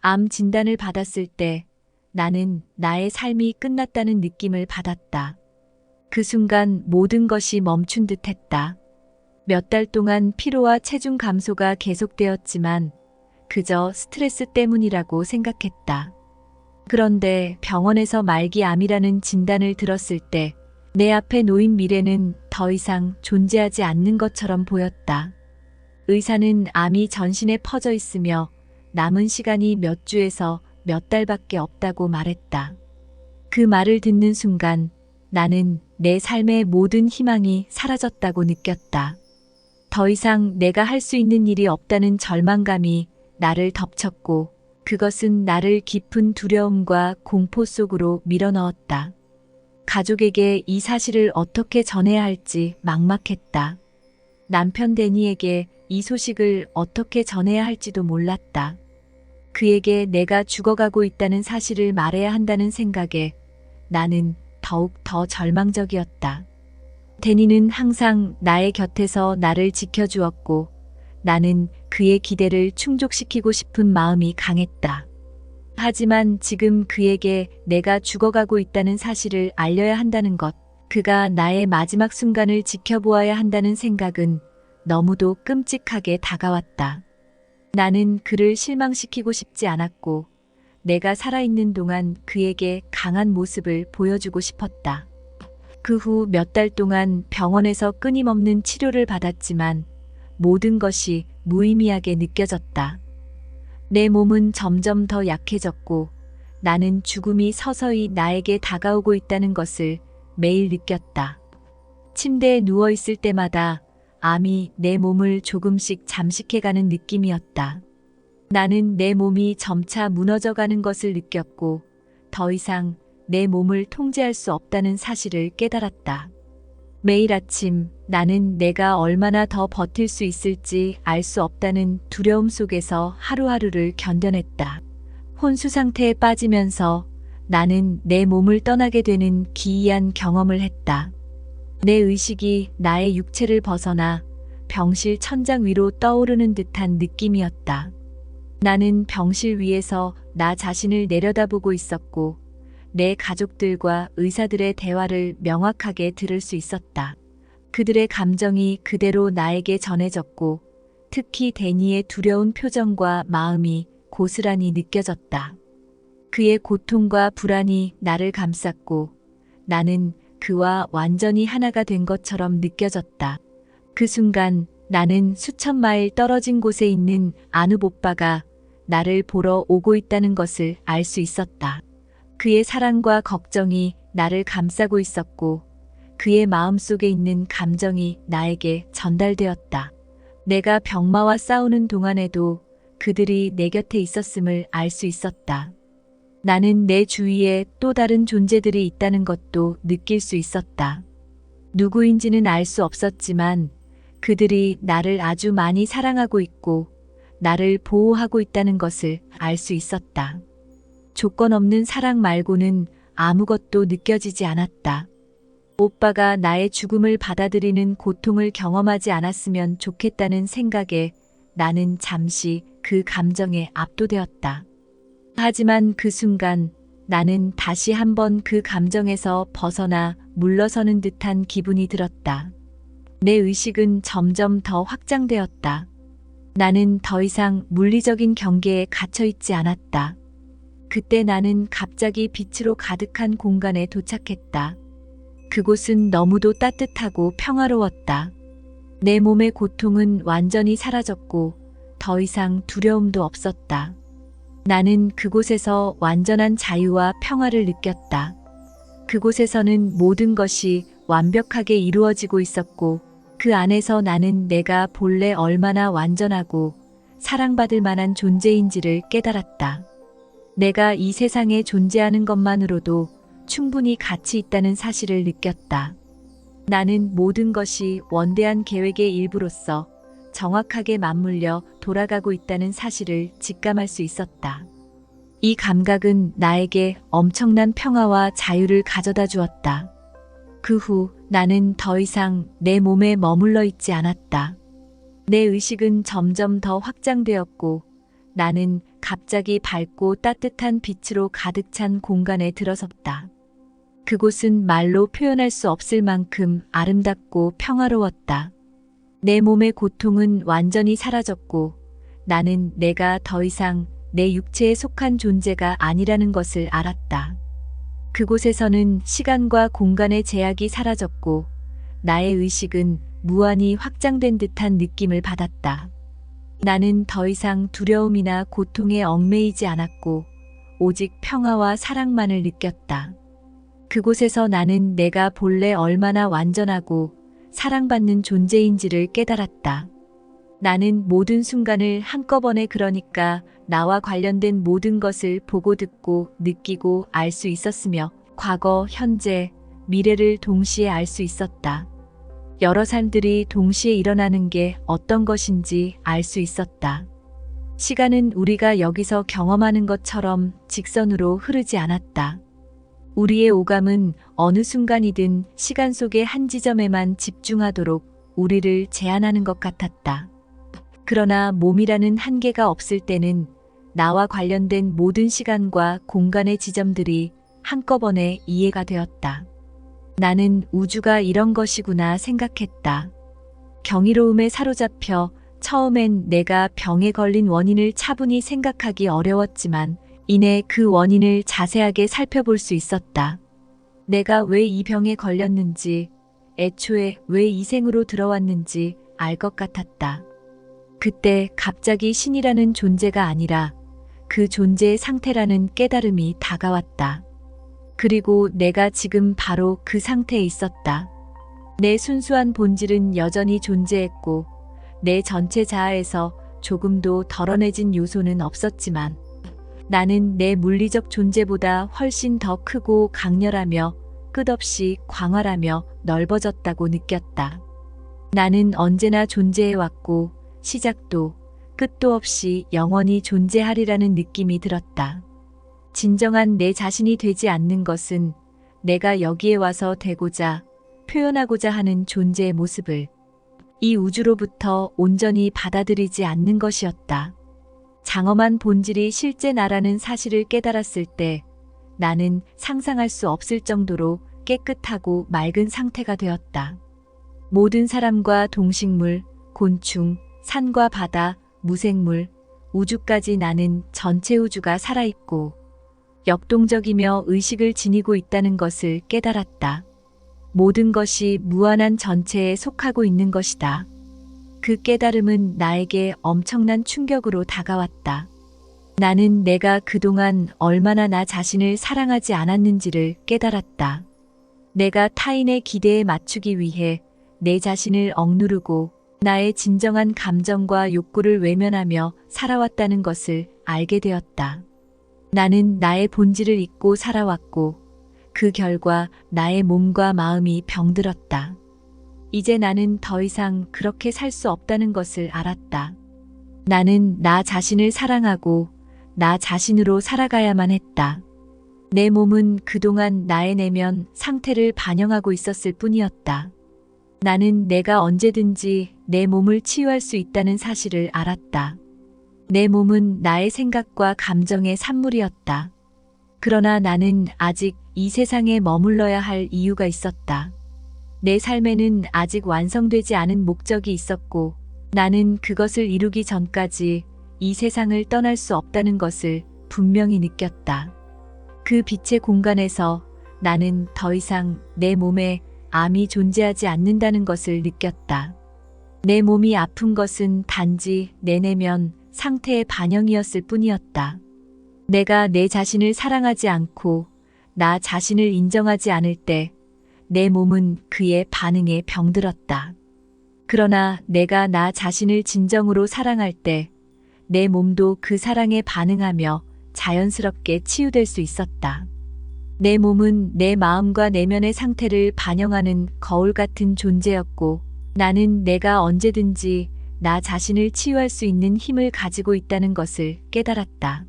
암 진단을 받았을 때 나는 나의 삶이 끝났다는 느낌을 받았다. 그 순간 모든 것이 멈춘 듯 했다. 몇 달 동안 피로와 체중 감소가 계속되었지만 그저 스트레스 때문이라고 생각했다. 그런데 병원에서 말기암이라는 진단을 들었을 때 내 앞에 놓인 미래는 더 이상 존재하지 않는 것처럼 보였다. 의사는 암이 전신에 퍼져 있으며 남은 시간이 몇 주에서 몇 달밖에 없다고 말했다. 그 말을 듣는 순간 나는 내 삶의 모든 희망이 사라졌다고 느꼈다. 더 이상 내가 할 수 있는 일이 없다는 절망감이 나를 덮쳤고 그것은 나를 깊은 두려움과 공포 속으로 밀어넣었다. 가족에게 이 사실을 어떻게 전해야 할지 막막했다. 남편 데니에게 이 소식을 어떻게 전해야 할지도 몰랐다. 그에게 내가 죽어가고 있다는 사실을 말해야 한다는 생각에 나는 더욱 더 절망적이었다. 데니는 항상 나의 곁에서 나를 지켜주었고 나는 그의 기대를 충족시키고 싶은 마음이 강했다. 하지만 지금 그에게 내가 죽어가고 있다는 사실을 알려야 한다는 것, 그가 나의 마지막 순간을 지켜보아야 한다는 생각은 너무도 끔찍하게 다가왔다. 나는 그를 실망시키고 싶지 않았고 내가 살아있는 동안 그에게 강한 모습을 보여주고 싶었다. 그 후 몇 달 동안 병원에서 끊임없는 치료를 받았지만 모든 것이 무의미하게 느껴졌다. 내 몸은 점점 더 약해졌고 나는 죽음이 서서히 나에게 다가오고 있다는 것을 매일 느꼈다. 침대에 누워 있을 때마다 암이 내 몸을 조금씩 잠식해가는 느낌이었다. 나는 내 몸이 점차 무너져가는 것을 느꼈고 더 이상 내 몸을 통제할 수 없다는 사실을 깨달았다. 매일 아침 나는 내가 얼마나 더 버틸 수 있을지 알 수 없다는 두려움 속에서 하루하루를 견뎌냈다. 혼수 상태에 빠지면서 나는 내 몸을 떠나게 되는 기이한 경험을 했다. 내 의식이 나의 육체를 벗어나 병실 천장 위로 떠오르는 듯한 느낌이었다. 나는 병실 위에서 나 자신을 내려다보고 있었고 내 가족들과 의사들의 대화를 명확하게 들을 수 있었다. 그들의 감정이 그대로 나에게 전해졌고 특히 데니의 두려운 표정과 마음이 고스란히 느껴졌다. 그의 고통과 불안이 나를 감쌌고 나는 그와 완전히 하나가 된 것처럼 느껴졌다. 그 순간 나는 수천 마일 떨어진 곳에 있는 아눕 오빠가 나를 보러 오고 있다는 것을 알 수 있었다. 그의 사랑과 걱정이 나를 감싸고 있었고 그의 마음속에 있는 감정이 나에게 전달되었다. 내가 병마와 싸우는 동안에도 그들이 내 곁에 있었음을 알 수 있었다. 나는 내 주위에 또 다른 존재들이 있다는 것도 느낄 수 있었다. 누구인지는 알 수 없었지만 그들이 나를 아주 많이 사랑하고 있고 나를 보호하고 있다는 것을 알 수 있었다. 조건 없는 사랑 말고는 아무것도 느껴지지 않았다. 오빠가 나의 죽음을 받아들이는 고통을 경험하지 않았으면 좋겠다는 생각에 나는 잠시 그 감정에 압도되었다. 하지만 그 순간 나는 다시 한번 그 감정에서 벗어나 물러서는 듯한 기분이 들었다. 내 의식은 점점 더 확장되었다. 나는 더 이상 물리적인 경계에 갇혀 있지 않았다. 그때 나는 갑자기 빛으로 가득한 공간에 도착했다. 그곳은 너무도 따뜻하고 평화로웠다. 내 몸의 고통은 완전히 사라졌고 더 이상 두려움도 없었다. 나는 그곳에서 완전한 자유와 평화를 느꼈다. 그곳에서는 모든 것이 완벽하게 이루어지고 있었고 그 안에서 나는 내가 본래 얼마나 완전하고 사랑받을 만한 존재인지를 깨달았다. 내가 이 세상에 존재하는 것만으로도 충분히 가치 있다는 사실을 느꼈다. 나는 모든 것이 원대한 계획의 일부로서 정확하게 맞물려 돌아가고 있다는 사실을 직감할 수 있었다. 이 감각은 나에게 엄청난 평화와 자유를 가져다 주었다. 그 후 나는 더 이상 내 몸에 머물러 있지 않았다. 내 의식은 점점 더 확장되었고 나는 갑자기 밝고 따뜻한 빛으로 가득 찬 공간에 들어섰다. 그곳은 말로 표현할 수 없을 만큼 아름답고 평화로웠다. 내 몸의 고통은 완전히 사라졌고 나는 내가 더 이상 내 육체에 속한 존재가 아니라는 것을 알았다. 그곳에서는 시간과 공간의 제약이 사라졌고 나의 의식은 무한히 확장된 듯한 느낌을 받았다. 나는 더 이상 두려움이나 고통에 얽매이지 않았고 오직 평화와 사랑만을 느꼈다. 그곳에서 나는 내가 본래 얼마나 완전하고 사랑받는 존재인지를 깨달았다. 나는 모든 순간을 한꺼번에 그러니까 나와 관련된 모든 것을 보고 듣고 느끼고 알 수 있었으며 과거, 현재, 미래를 동시에 알 수 있었다. 여러 삶들이 동시에 일어나는 게 어떤 것인지 알 수 있었다. 시간은 우리가 여기서 경험하는 것처럼 직선으로 흐르지 않았다. 우리의 오감은 어느 순간이든 시간 속의 한 지점에만 집중하도록 우리를 제한하는 것 같았다. 그러나 몸이라는 한계가 없을 때는 나와 관련된 모든 시간과 공간의 지점들이 한꺼번에 이해가 되었다. 나는 우주가 이런 것이구나 생각했다. 경이로움에 사로잡혀 처음엔 내가 병에 걸린 원인을 차분히 생각하기 어려웠지만 이내 그 원인을 자세하게 살펴볼 수 있었다. 내가 왜 이 병에 걸렸는지, 애초에 왜 이 생으로 들어왔는지 알 것 같았다. 그때 갑자기 신이라는 존재가 아니라 그 존재의 상태라는 깨달음이 다가왔다. 그리고 내가 지금 바로 그 상태에 있었다. 내 순수한 본질은 여전히 존재했고 내 전체 자아에서 조금도 덜어내진 요소는 없었지만 나는 내 물리적 존재보다 훨씬 더 크고 강렬하며 끝없이 광활하며 넓어졌다고 느꼈다. 나는 언제나 존재해왔고 시작도 끝도 없이 영원히 존재하리라는 느낌이 들었다. 진정한 내 자신이 되지 않는 것은 내가 여기에 와서 되고자 표현하고자 하는 존재의 모습을 이 우주로부터 온전히 받아들이지 않는 것이었다. 장엄한 본질이 실제 나라는 사실을 깨달았을 때 나는 상상할 수 없을 정도로 깨끗하고 맑은 상태가 되었다. 모든 사람과 동식물, 곤충, 산과 바다, 무생물, 우주까지 나는 전체 우주가 살아있고 역동적이며 의식을 지니고 있다는 것을 깨달았다. 모든 것이 무한한 전체에 속하고 있는 것이다. 그 깨달음은 나에게 엄청난 충격으로 다가왔다. 나는 내가 그동안 얼마나 나 자신을 사랑하지 않았는지를 깨달았다. 내가 타인의 기대에 맞추기 위해 내 자신을 억누르고 나의 진정한 감정과 욕구를 외면하며 살아왔다는 것을 알게 되었다. 나는 나의 본질을 잊고 살아왔고 그 결과 나의 몸과 마음이 병들었다. 이제 나는 더 이상 그렇게 살 수 없다는 것을 알았다. 나는 나 자신을 사랑하고 나 자신으로 살아가야만 했다. 내 몸은 그동안 나의 내면 상태를 반영하고 있었을 뿐이었다. 나는 내가 언제든지 내 몸을 치유할 수 있다는 사실을 알았다. 내 몸은 나의 생각과 감정의 산물이었다. 그러나 나는 아직 이 세상에 머물러야 할 이유가 있었다. 내 삶에는 아직 완성되지 않은 목적이 있었고 나는 그것을 이루기 전까지 이 세상을 떠날 수 없다는 것을 분명히 느꼈다. 그 빛의 공간에서 나는 더 이상 내 몸에 암이 존재하지 않는다는 것을 느꼈다. 내 몸이 아픈 것은 단지 내 내면 상태의 반영이었을 뿐이었다. 내가 내 자신을 사랑하지 않고 나 자신을 인정하지 않을 때 내 몸은 그의 반응에 병들었다. 그러나 내가 나 자신을 진정으로 사랑할 때 내 몸도 그 사랑에 반응하며 자연스럽게 치유될 수 있었다. 내 몸은 내 마음과 내면의 상태를 반영하는 거울 같은 존재였고 나는 내가 언제든지 나 자신을 치유할 수 있는 힘을 가지고 있다는 것을 깨달았다.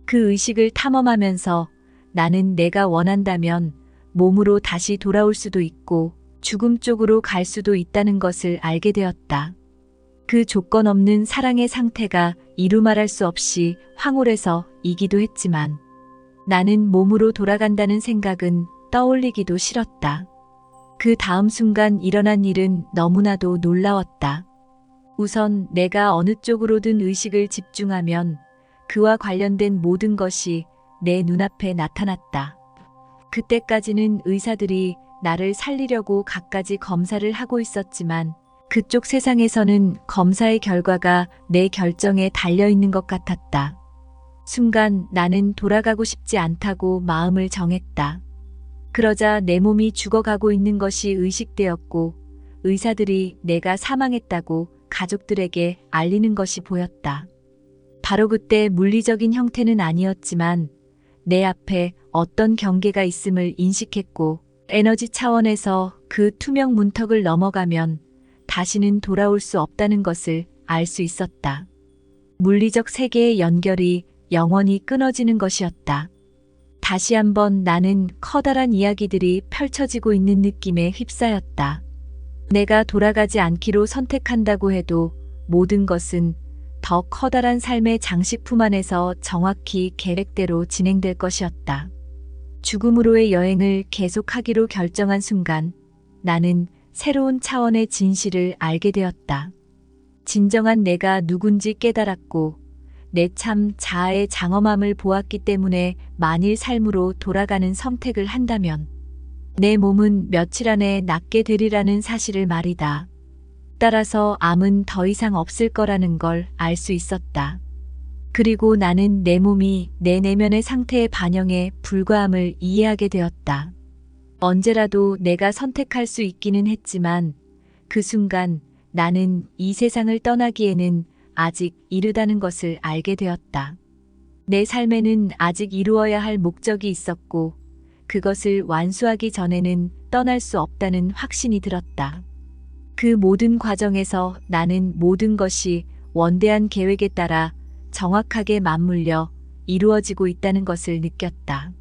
그 의식을 탐험하면서 나는 내가 원한다면 몸으로 다시 돌아올 수도 있고 죽음 쪽으로 갈 수도 있다는 것을 알게 되었다. 그 조건 없는 사랑의 상태가 이루 말할 수 없이 황홀해서 이기도 했지만 나는 몸으로 돌아간다는 생각은 떠올리기도 싫었다. 그 다음 순간 일어난 일은 너무나도 놀라웠다. 우선 내가 어느 쪽으로든 의식을 집중하면 그와 관련된 모든 것이 내 눈앞에 나타났다. 그때까지는 의사들이 나를 살리려고 갖가지 검사를 하고 있었지만 그쪽 세상에서는 검사의 결과가 내 결정에 달려있는 것 같았다. 순간 나는 돌아가고 싶지 않다고 마음을 정했다. 그러자 내 몸이 죽어가고 있는 것이 의식되었고 의사들이 내가 사망했다고 가족들에게 알리는 것이 보였다. 바로 그때 물리적인 형태는 아니었지만 내 앞에 어떤 경계가 있음을 인식했고 에너지 차원에서 그 투명 문턱을 넘어가면 다시는 돌아올 수 없다는 것을 알 수 있었다. 물리적 세계의 연결이 영원히 끊어지는 것이었다. 다시 한번 나는 커다란 이야기들이 펼쳐지고 있는 느낌에 휩싸였다. 내가 돌아가지 않기로 선택한다고 해도 모든 것은 더 커다란 삶의 장식품 안에서 정확히 계획대로 진행될 것이었다. 죽음으로의 여행을 계속하기로 결정한 순간 나는 새로운 차원의 진실을 알게 되었다. 진정한 내가 누군지 깨달았고 내 참 자아의 장엄함을 보았기 때문에 만일 삶으로 돌아가는 선택을 한다면 내 몸은 며칠 안에 낫게 되리라는 사실을 말이다. 따라서 암은 더 이상 없을 거라는 걸 알 수 있었다. 그리고 나는 내 몸이 내 내면의 상태에 반영해 불과함을 이해하게 되었다. 언제라도 내가 선택할 수 있기는 했지만 그 순간 나는 이 세상을 떠나기에는 아직 이르다는 것을 알게 되었다. 내 삶에는 아직 이루어야 할 목적이 있었고 그것을 완수하기 전에는 떠날 수 없다는 확신이 들었다. 그 모든 과정에서 나는 모든 것이 원대한 계획에 따라 정확하게 맞물려 이루어지고 있다는 것을 느꼈다.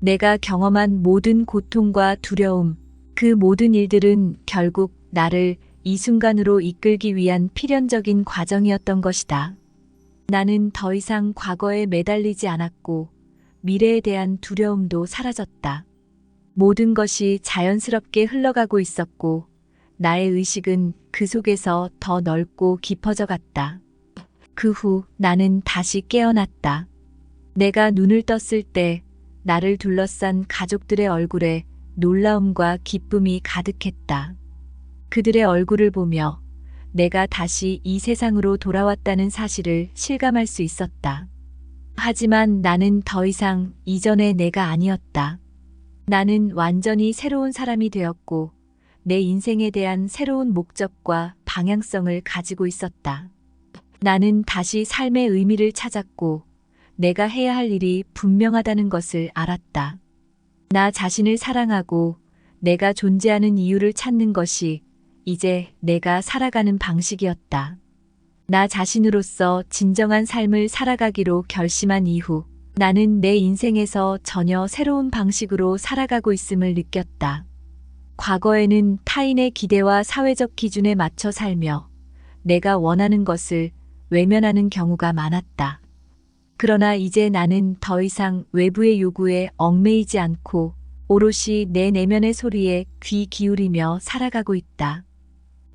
내가 경험한 모든 고통과 두려움, 그 모든 일들은 결국 나를 이 순간으로 이끌기 위한 필연적인 과정이었던 것이다. 나는 더 이상 과거에 매달리지 않았고 미래에 대한 두려움도 사라졌다. 모든 것이 자연스럽게 흘러가고 있었고 나의 의식은 그 속에서 더 넓고 깊어져 갔다. 그 후 나는 다시 깨어났다. 내가 눈을 떴을 때 나를 둘러싼 가족들의 얼굴에 놀라움과 기쁨이 가득했다. 그들의 얼굴을 보며 내가 다시 이 세상으로 돌아왔다는 사실을 실감할 수 있었다. 하지만 나는 더 이상 이전의 내가 아니었다. 나는 완전히 새로운 사람이 되었고 내 인생에 대한 새로운 목적과 방향성을 가지고 있었다. 나는 다시 삶의 의미를 찾았고 내가 해야 할 일이 분명하다는 것을 알았다. 나 자신을 사랑하고 내가 존재하는 이유를 찾는 것이 이제 내가 살아가는 방식이었다. 나 자신으로서 진정한 삶을 살아가기로 결심한 이후 나는 내 인생에서 전혀 새로운 방식으로 살아가고 있음을 느꼈다. 과거에는 타인의 기대와 사회적 기준에 맞춰 살며 내가 원하는 것을 외면하는 경우가 많았다. 그러나 이제 나는 더 이상 외부의 요구에 얽매이지 않고 오롯이 내 내면의 소리에 귀 기울이며 살아가고 있다.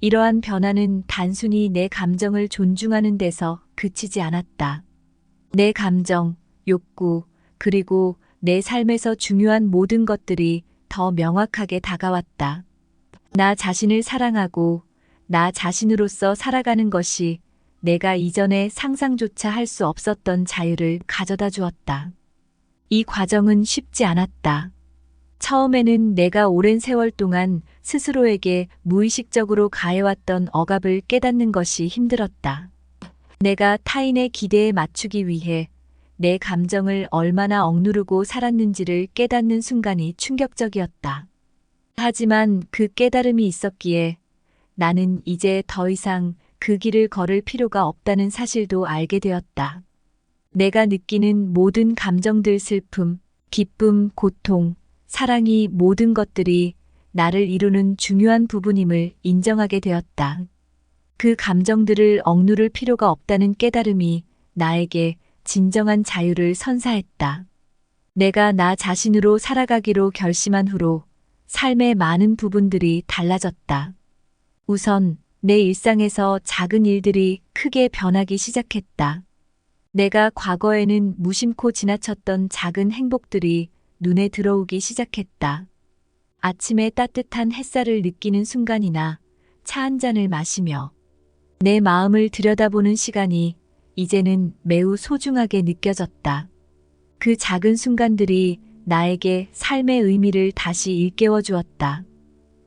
이러한 변화는 단순히 내 감정을 존중하는 데서 그치지 않았다. 내 감정, 욕구, 그리고 내 삶에서 중요한 모든 것들이 더 명확하게 다가왔다. 나 자신을 사랑하고 나 자신으로서 살아가는 것이 내가 이전에 상상조차 할 수 없었던 자유를 가져다 주었다. 이 과정은 쉽지 않았다. 처음에는 내가 오랜 세월 동안 스스로에게 무의식적으로 가해왔던 억압을 깨닫는 것이 힘들었다. 내가 타인의 기대에 맞추기 위해 내 감정을 얼마나 억누르고 살았는지를 깨닫는 순간이 충격적이었다. 하지만 그 깨달음이 있었기에 나는 이제 더 이상 그 길을 걸을 필요가 없다는 사실도 알게 되었다. 내가 느끼는 모든 감정들, 슬픔, 기쁨, 고통, 사랑이 모든 것들이 나를 이루는 중요한 부분임을 인정하게 되었다. 그 감정들을 억누를 필요가 없다는 깨달음이 나에게 진정한 자유를 선사했다. 내가 나 자신으로 살아가기로 결심한 후로 삶의 많은 부분들이 달라졌다. 우선 내 일상에서 작은 일들이 크게 변하기 시작했다. 내가 과거에는 무심코 지나쳤던 작은 행복들이 눈에 들어오기 시작했다. 아침에 따뜻한 햇살을 느끼는 순간이나 차 한 잔을 마시며 내 마음을 들여다보는 시간이 이제는 매우 소중하게 느껴졌다. 그 작은 순간들이 나에게 삶의 의미를 다시 일깨워 주었다.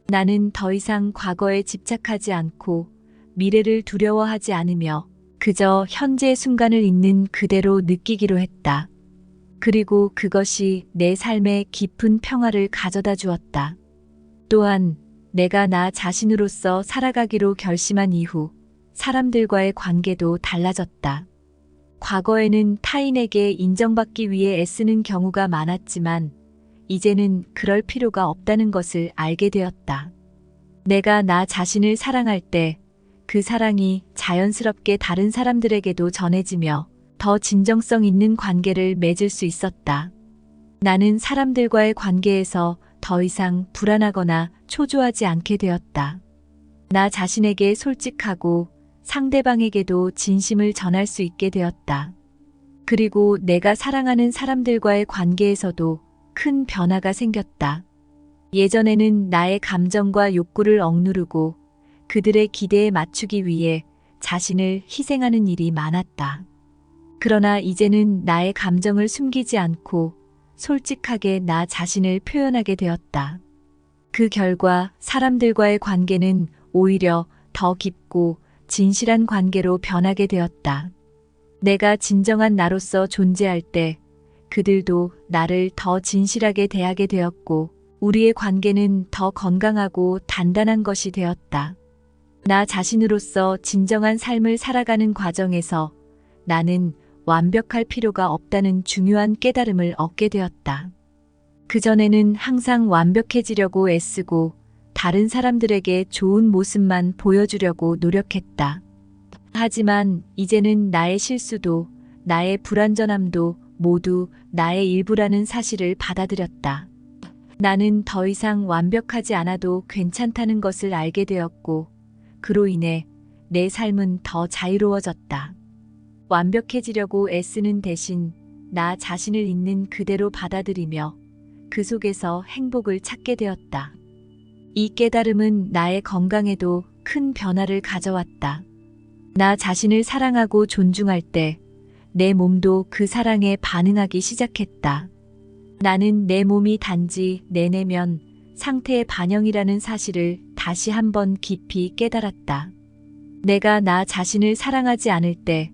나는 더 이상 과거에 집착하지 않고 미래를 두려워하지 않으며 그저 현재의 순간을 있는 그대로 느끼기로 했다. 그리고 그것이 내 삶에 깊은 평화를 가져다 주었다. 또한 내가 나 자신으로서 살아가기로 결심한 이후 사람들과의 관계도 달라졌다. 과거에는 타인에게 인정받기 위해 애쓰는 경우가 많았지만 이제는 그럴 필요가 없다는 것을 알게 되었다. 내가 나 자신을 사랑할 때 그 사랑이 자연스럽게 다른 사람들에게도 전해지며 더 진정성 있는 관계를 맺을 수 있었다. 나는 사람들과의 관계에서 더 이상 불안하거나 초조하지 않게 되었다. 나 자신에게 솔직하고 상대방에게도 진심을 전할 수 있게 되었다. 그리고 내가 사랑하는 사람들과의 관계에서도 큰 변화가 생겼다. 예전에는 나의 감정과 욕구를 억누르고 그들의 기대에 맞추기 위해 자신을 희생하는 일이 많았다. 그러나 이제는 나의 감정을 숨기지 않고 솔직하게 나 자신을 표현하게 되었다. 그 결과 사람들과의 관계는 오히려 더 깊고 진실한 관계로 변하게 되었다. 내가 진정한 나로서 존재할 때 그들도 나를 더 진실하게 대하게 되었고 우리의 관계는 더 건강하고 단단한 것이 되었다. 나 자신으로서 진정한 삶을 살아가는 과정에서 나는 완벽할 필요가 없다는 중요한 깨달음을 얻게 되었다. 그전에는 항상 완벽해지려고 애쓰고 다른 사람들에게 좋은 모습만 보여주려고 노력했다. 하지만 이제는 나의 실수도 나의 불완전함도 모두 나의 일부라는 사실을 받아들였다. 나는 더 이상 완벽하지 않아도 괜찮다는 것을 알게 되었고 그로 인해 내 삶은 더 자유로워졌다. 완벽해지려고 애쓰는 대신 나 자신을 있는 그대로 받아들이며 그 속에서 행복을 찾게 되었다. 이 깨달음은 나의 건강에도 큰 변화를 가져왔다. 나 자신을 사랑하고 존중할 때 내 몸도 그 사랑에 반응하기 시작했다. 나는 내 몸이 단지 내 내면 상태의 반영이라는 사실을 다시 한번 깊이 깨달았다. 내가 나 자신을 사랑하지 않을 때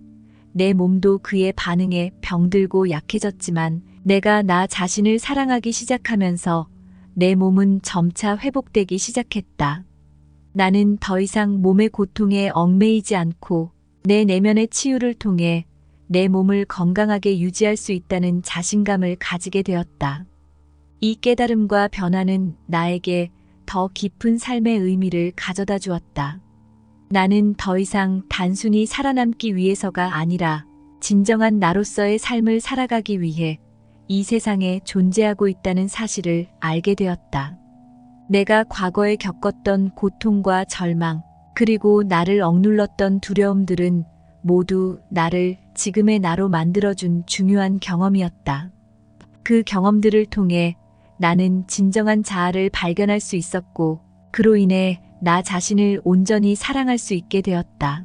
내 몸도 그의 반응에 병들고 약해졌지만 내가 나 자신을 사랑하기 시작하면서 내 몸은 점차 회복되기 시작했다. 나는 더 이상 몸의 고통에 얽매이지 않고 내 내면의 치유를 통해 내 몸을 건강하게 유지할 수 있다는 자신감을 가지게 되었다. 이 깨달음과 변화는 나에게 더 깊은 삶의 의미를 가져다 주었다. 나는 더 이상 단순히 살아남기 위해서가 아니라 진정한 나로서의 삶을 살아가기 위해 이 세상에 존재하고 있다는 사실을 알게 되었다. 내가 과거에 겪었던 고통과 절망, 그리고 나를 억눌렀던 두려움들은 모두 나를 지금의 나로 만들어준 중요한 경험이었다. 그 경험들을 통해 나는 진정한 자아를 발견할 수 있었고, 그로 인해 나 자신을 온전히 사랑할 수 있게 되었다.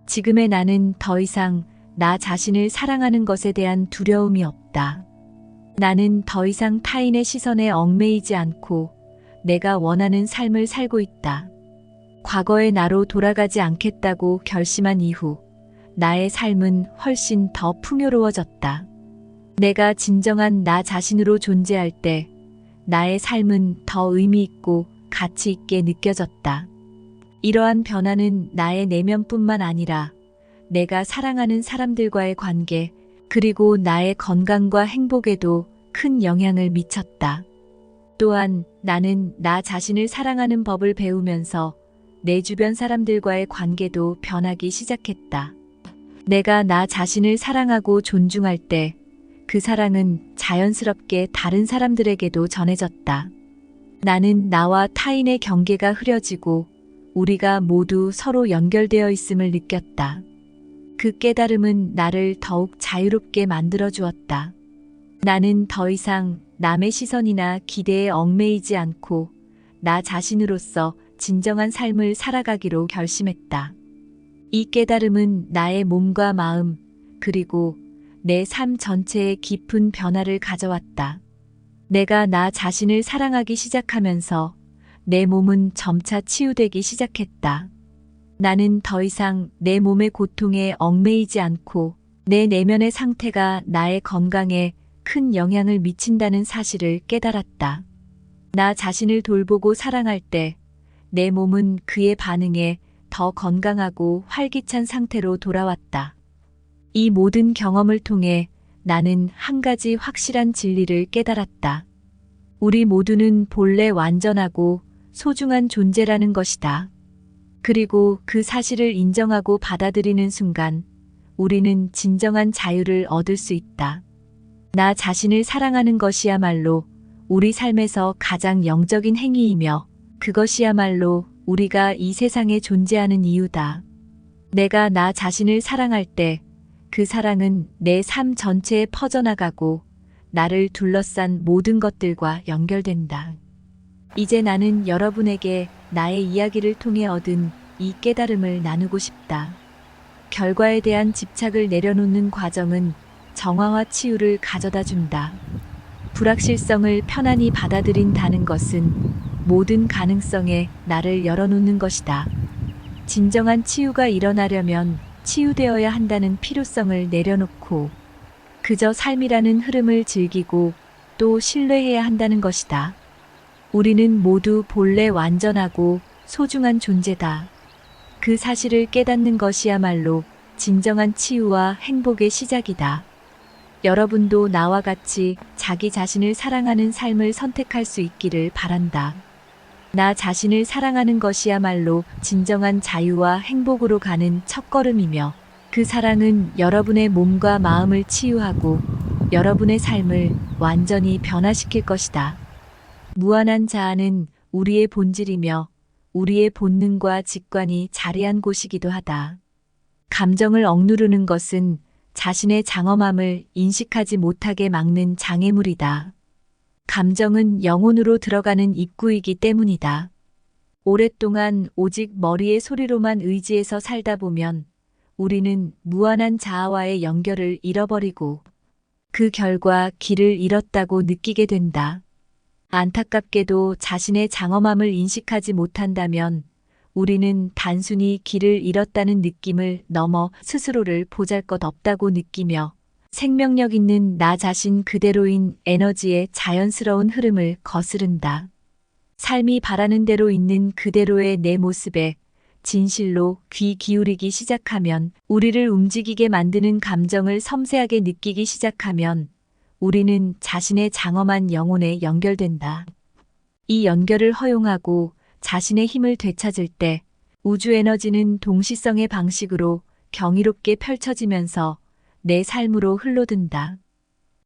지금의 나는 더 이상 나 자신을 사랑하는 것에 대한 두려움이 없다. 나는 더 이상 타인의 시선에 얽매이지 않고 내가 원하는 삶을 살고 있다. 과거의 나로 돌아가지 않겠다고 결심한 이후 나의 삶은 훨씬 더 풍요로워졌다. 내가 진정한 나 자신으로 존재할 때 나의 삶은 더 의미 있고 가치 있게 느껴졌다. 이러한 변화는 나의 내면뿐만 아니라 내가 사랑하는 사람들과의 관계, 그리고 나의 건강과 행복에도 큰 영향을 미쳤다. 또한 나는 나 자신을 사랑하는 법을 배우면서 내 주변 사람들과의 관계도 변하기 시작했다. 내가 나 자신을 사랑하고 존중할 때 그 사랑은 자연스럽게 다른 사람들에게도 전해졌다. 나는 나와 타인의 경계가 흐려지고 우리가 모두 서로 연결되어 있음을 느꼈다. 그 깨달음은 나를 더욱 자유롭게 만들어 주었다. 나는 더 이상 남의 시선이나 기대에 얽매이지 않고 나 자신으로서 진정한 삶을 살아가기로 결심했다. 이 깨달음은 나의 몸과 마음, 그리고 내 삶 전체에 깊은 변화를 가져왔다. 내가 나 자신을 사랑하기 시작하면서 내 몸은 점차 치유되기 시작했다. 나는 더 이상 내 몸의 고통에 얽매이지 않고 내 내면의 상태가 나의 건강에 큰 영향을 미친다는 사실을 깨달았다. 나 자신을 돌보고 사랑할 때 내 몸은 그의 반응에 더 건강하고 활기찬 상태로 돌아왔다. 이 모든 경험을 통해 나는 한 가지 확실한 진리를 깨달았다. 우리 모두는 본래 완전하고 소중한 존재라는 것이다. 그리고 그 사실을 인정하고 받아들이는 순간 우리는 진정한 자유를 얻을 수 있다. 나 자신을 사랑하는 것이야말로 우리 삶에서 가장 영적인 행위이며 그것이야말로 우리가 이 세상에 존재하는 이유다. 내가 나 자신을 사랑할 때 그 사랑은 내 삶 전체에 퍼져나가고 나를 둘러싼 모든 것들과 연결된다. 이제 나는 여러분에게 나의 이야기를 통해 얻은 이 깨달음을 나누고 싶다. 결과에 대한 집착을 내려놓는 과정은 정화와 치유를 가져다 준다. 불확실성을 편안히 받아들인다는 것은 모든 가능성에 나를 열어놓는 것이다. 진정한 치유가 일어나려면 치유되어야 한다는 필요성을 내려놓고 그저 삶이라는 흐름을 즐기고 또 신뢰해야 한다는 것이다. 우리는 모두 본래 완전하고 소중한 존재다. 그 사실을 깨닫는 것이야말로 진정한 치유와 행복의 시작이다. 여러분도 나와 같이 자기 자신을 사랑하는 삶을 선택할 수 있기를 바란다. 나 자신을 사랑하는 것이야말로 진정한 자유와 행복으로 가는 첫걸음이며 그 사랑은 여러분의 몸과 마음을 치유하고 여러분의 삶을 완전히 변화시킬 것이다. 무한한 자아는 우리의 본질이며 우리의 본능과 직관이 자리한 곳이기도 하다. 감정을 억누르는 것은 자신의 장엄함을 인식하지 못하게 막는 장애물이다. 감정은 영혼으로 들어가는 입구이기 때문이다. 오랫동안 오직 머리의 소리로만 의지해서 살다 보면 우리는 무한한 자아와의 연결을 잃어버리고 그 결과 길을 잃었다고 느끼게 된다. 안타깝게도 자신의 장엄함을 인식하지 못한다면 우리는 단순히 길을 잃었다는 느낌을 넘어 스스로를 보잘것없다고 느끼며 생명력 있는 나 자신 그대로인 에너지의 자연스러운 흐름을 거스른다. 삶이 바라는 대로 있는 그대로의 내 모습에 진실로 귀 기울이기 시작하면 우리를 움직이게 만드는 감정을 섬세하게 느끼기 시작하면 우리는 자신의 장엄한 영혼에 연결된다. 이 연결을 허용하고 자신의 힘을 되찾을 때 우주 에너지는 동시성의 방식으로 경이롭게 펼쳐지면서 내 삶으로 흘러든다.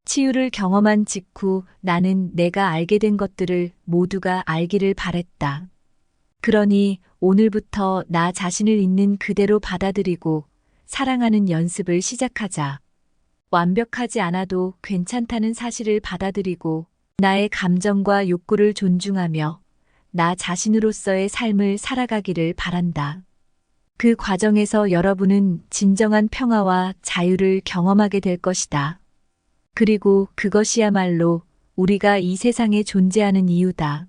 치유를 경험한 직후 나는 내가 알게 된 것들을 모두가 알기를 바랬다. 그러니 오늘부터 나 자신을 있는 그대로 받아들이고 사랑하는 연습을 시작하자. 완벽하지 않아도 괜찮다는 사실을 받아들이고 나의 감정과 욕구를 존중하며 나 자신으로서의 삶을 살아가기를 바란다. 그 과정에서 여러분은 진정한 평화와 자유를 경험하게 될 것이다. 그리고 그것이야말로 우리가 이 세상에 존재하는 이유다.